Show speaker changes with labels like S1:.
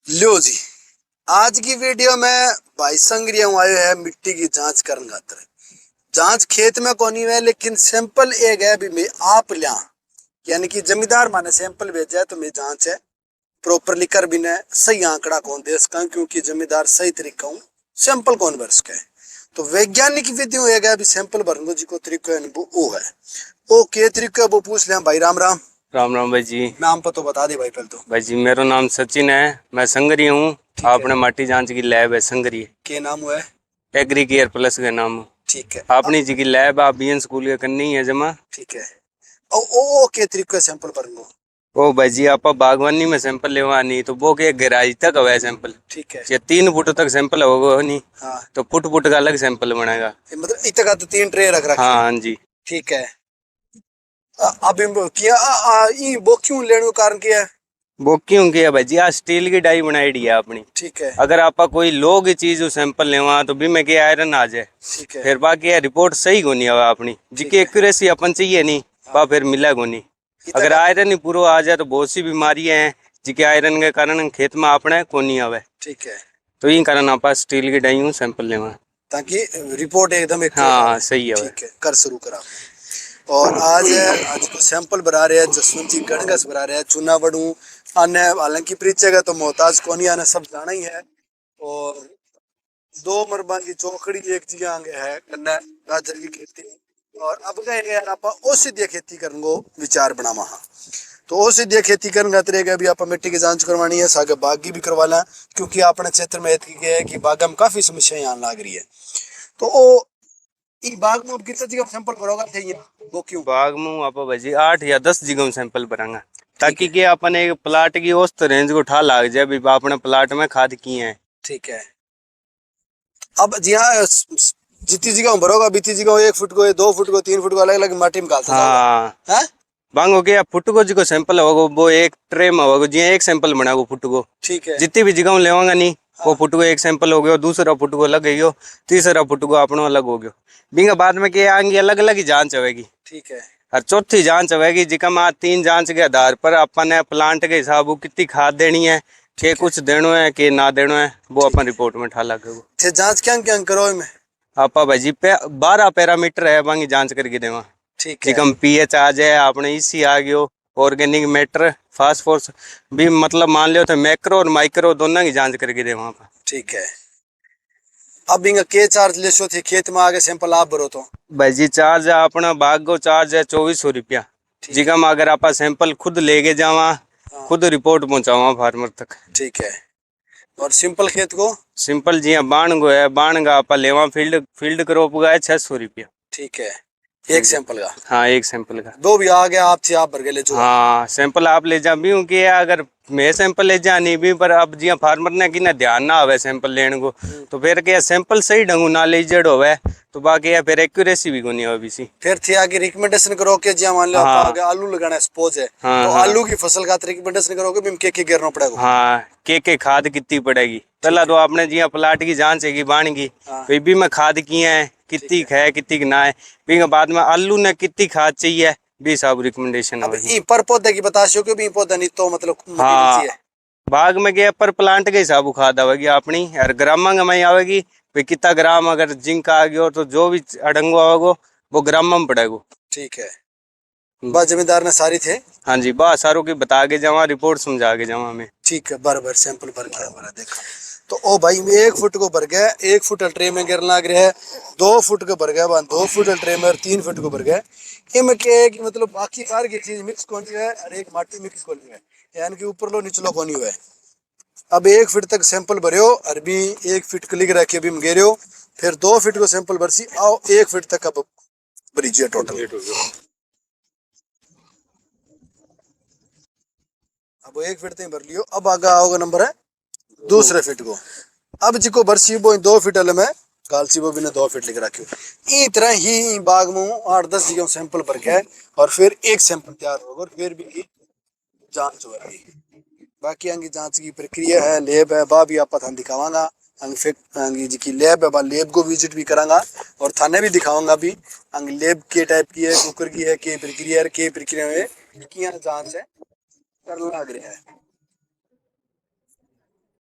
S1: लो जी, आज की वीडियो में भाई संग्रिया आयो है मिट्टी की जांच करने खातर। जांच खेत में कोनी है लेकिन सैंपल एक है भी मैं आप लिया, यानी कि जमींदार माने सैंपल भेजा है तो मैं जांच है प्रॉपरली कर भी ने सही आंकड़ा कौन दे सका, क्योंकि जमींदार सही तरीका हूँ सैंपल कौन भर सके। तो वैज्ञानिक विधि हो गया अभी सैंपल भरने जी को तरीका है वो है वो के तरीका वो पूछ लिया। भाई राम राम।
S2: राम राम भाई जी।
S1: नाम पर तो बता दे भाई पहले तो।
S2: भाई जी मेरा नाम सचिन है, मैं संगरी हूँ। आपने माटी जांच की लैब है संगरी,
S1: के नाम हुआ है?
S2: एग्री केयर प्लस का नाम।
S1: ठीक है।
S2: आपने जी की लैब आप बीएन स्कूल के करनी है जमा।
S1: ठीक है। ओ के तरीके सैंपल भरनो।
S2: ओ भाई जी आप बागवानी में सैंपल लेवा नहीं तो वो के गहराई तक हवा सैंपल।
S1: ठीक है।
S2: ये 3 फुट तक सैंपल होगा नहीं।
S1: हाँ।
S2: तो फुट फुट का अलग सैंपल बनेगा।
S1: मतलब इतना तो 3 ट्रे रख रखी है।
S2: हाँ जी।
S1: ठीक है। अब किया वो क्यों लेने का कारण क्या है?
S2: वो क्यों किया भाई जी, आज स्टील की डाई बनाई दी है अपनी।
S1: ठीक है।
S2: अगर आप कोई लोग चीज सैंपल लेवा तो भी मैं के आयरन आ जाए।
S1: ठीक है।
S2: फिर बाकी है रिपोर्ट सही कोनी आवा अपनी जिकी एक्यूरेसी अपन चाहिए नहीं बा फिर मिला कोनी। अगर आयरन ही पूरा आ जाए तो बहुत सी बीमारियां हैं जिके आयरन के कारण खेत में अपने कोनी आवे।
S1: ठीक है।
S2: तो इन कारण आप स्टील की डाई सैंपल लेवा
S1: ताकि रिपोर्ट एकदम एक्यूरेट
S2: हाँ
S1: आवे।
S2: सही है।
S1: ठीक है, कर शुरू करा। और आज को सैंपल भरा रहे हैं जसवंत जी गणगस भरा रहे हैं चूना बड़ू अन्य, हालांकि परिचय का तो मोहताज कोनी आने सब जाना ही है। और 2 मरबा की चौकड़ी एक जगह आगे है कन्ने गाजर की खेती। और अब गए यार आप औषधीय खेती करने को विचार बनावा। हाँ, तो औषधीय खेती करने खातिर है अभी आप मिट्टी की जांच करवानी है, सागे बाग की भी करवा लें, क्योंकि अपने क्षेत्र में है कि बाग में काफी समस्याएं आने लग रही है। तो ओ ई बाग में अब कितना जगह सैंपल भरोगा चाहिए वो क्यों?
S2: बाग में आप भाई 8 या 10 जगह सैंपल भरांगा ताकि
S1: है।
S2: कि अपन एक प्लाट की औसत रेंज को उठा लाग जाए भी अपने प्लाट में खाद किए हैं।
S1: ठीक है। अब जी हाँ, जितनी जगह भरोगा बीती जगह 1 फुट को 2 फुट को 3 फुट को अलग अलग माटी में डालता
S2: हाँ
S1: जाओगा है।
S2: बांग हो गया फुट को जो सैंपल होगा वो एक ट्रे में होगा जी एक सैंपल बना वो फुट को।
S1: ठीक है।
S2: जितनी भी जगह लेवांगा नहीं वो फुट को एक सैंपल हो गया, दूसरा फुट को अलग गयो, तीसरा फुट को अपनो अलग हो गयो। बिंगा बाद में क्या आएंगे अलग अलग ही जांच होगी।
S1: ठीक है।
S2: और चौथी जांच होगी जिका में 3 जांच के आधार पर अपन ने प्लांट के हिसाब वो कितनी खाद देनी है के कुछ देनो है के ना देनो है वो अपन रिपोर्ट में ठाला के
S1: जांच क्या क्या करो में
S2: आपा भाई जी 12 पैरामीटर है बांगी जांच करके देवा।
S1: ठीक है।
S2: जिकम पीएच आ जाए आपने इसी आ गयो, ऑर्गेनिक मैटर फास्फोरस भी मतलब मान लियो तो मैक्रो और माइक्रो दोनों की जांच करके दे वहाँ पर।
S1: ठीक है। अब इनका के चार्ज ले सो थे खेत में आगे सैंपल आप भरो तो?
S2: भाई जी चार्ज है अपना बाग को चार्ज है 2400 रुपया। जिकम अगर आप सैंपल खुद लेके जावा खुद रिपोर्ट पहुंचावा फार्मर तक।
S1: ठीक है। और सिंपल खेत को?
S2: सिंपल जी बाण गो है बाण का आप लेवा फील्ड फील्ड क्रॉप का है 600 रुपया।
S1: ठीक है, एक सैंपल का?
S2: हाँ एक सैंपल का।
S1: दो भी आ गया आप थी आप भर के ले जो।
S2: हाँ सैंपल आप ले जा भी हूँ कि अगर मैं सैंपल ले जा नहीं भी पर अब जिया फार्मर ने कि ना ध्यान ना आवे सैंपल लेने को तो फिर क्या सैंपल सही ढंगू ना ले जड़ होवे तो बाकी है फिर एक्यूरेसी भी कोनी होवी सी।
S1: फिर थी आगे रिकमेंडेशन करो के जी मान लो
S2: हाँ।
S1: आप आगे आलू लगाना सपोज है।
S2: हाँ,
S1: तो
S2: हाँ।
S1: आलू की फसल का रिकमेंडेशन करोगे भी के गिरना पड़ेगा?
S2: हाँ के खाद कितनी पड़ेगी पहला तो आपने जिया प्लाट की जांच है बाण की भाई भी मैं खाद किए है कितनी है कितनी ना है भी बाद में आलू ने कितनी खाद चाहिए भी सब रिकमेंडेशन है।
S1: पर पौधे की बता सो भी पौधा नहीं तो मतलब
S2: हाँ
S1: है।
S2: बाग में गया पर प्लांट के हिसाब खाद आवेगी अपनी और ग्राम में आवेगी भाई कितना ग्राम अगर जिंक आ गयो तो जो भी अड़ंगो आवेगो वो ग्राम में पड़ेगो।
S1: ठीक है। बस जमींदार ने सारी थे।
S2: हाँ जी बस सारों की बता के जावा रिपोर्ट समझा के जावा हमें।
S1: ठीक है, बराबर सैंपल भर के हमारा देखा। तो ओ भाई 1 फुट को भर गया 1 फुट ट्रे में गिर लग रहा है, 2 फुट को भर गया 2 फुट ट्रे में और 3 फुट को भर गया। इनमें क्या है कि मतलब बाकी बार की चीज मिक्स कौन है और एक माटी मिक्स कौन है, यानी कि ऊपर लो निचलो कौन हुआ है। अब 1 फुट तक सैंपल भरियो और भी 1 फुट क्लिक रखे भी गेरियो, फिर 2 फुट को सैंपल भरसी आओ 1 फुट तक अब भरीजिए टोटल। अब 1 फुट तक भर लियो, अब आगे आओगे नंबर है दूसरे फीट को। अब जिको बरसी वो 2 फीट अल में कालसी वो भी ने 2 फीट लिख रखी। ई तरह ही बाग में 8-10 जगह सैंपल भर के और फिर एक सैंपल तैयार होगा और फिर भी जांच होगी। बाकी अंगी जांच की प्रक्रिया है, लैब है बा भी आप थाने दिखावांगा। अंगी जी की लैब है बा लैब को विजिट भी करांगा और थाने भी दिखाऊंगा भी अंग लैब के टाइप की है कुकर की है के प्रक्रिया है के प्रक्रिया में जांच है कर लग रहा है।